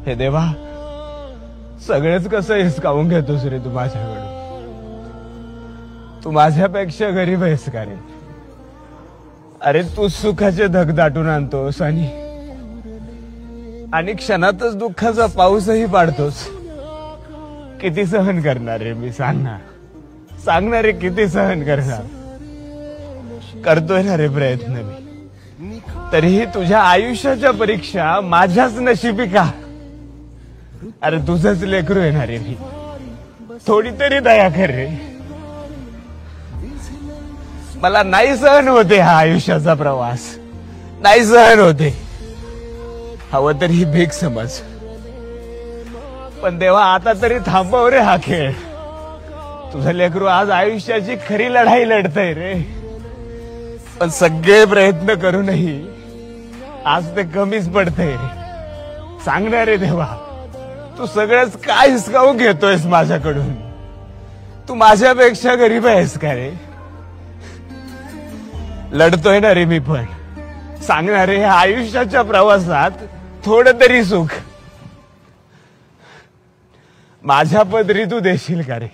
हे देवा, सगळेच कसं हिसकावून घेतोस रे तू माझ्याकडून? तू माझ्यापेक्षा गरीब आहेस का रे? अरे तू सुखाचे धग दाटून आणतोस आणि क्षणातच दुःखाचा पाऊसही पाडतोस. किती सहन करणार रे मी? सांगणार रे, किती सहन करणार? करतोय ना रे प्रयत्न मी, तरीही तुझ्या आयुष्याच्या परीक्षा माझ्याच नशिबी का? अरे तुझंच लेकरू येणार रे मी, थोडी तरी दया कर रे. मला नाही सहन होते हा आयुष्याचा प्रवास, नाही सहन होते. हवं तरी ही भीक समज, पण देवा आता तरी थांबव रे हा खेळ. तुझं लेकरू आज आयुष्याची खरी लढाई लढतय रे, पण सगळे प्रयत्न करूनही आज ते कमीच पडतंय रे. सांगणार रे देवा, तू सगळंच काय हिसकावून घेतोयस माझ्याकडून? तू माझ्यापेक्षा गरीब आहेस का रे? लढतोय ना रे मी पण. सांगणार रे, आयुष्याच्या प्रवासात थोडं तरी सुख माझ्या पदरी तू देशील का रे?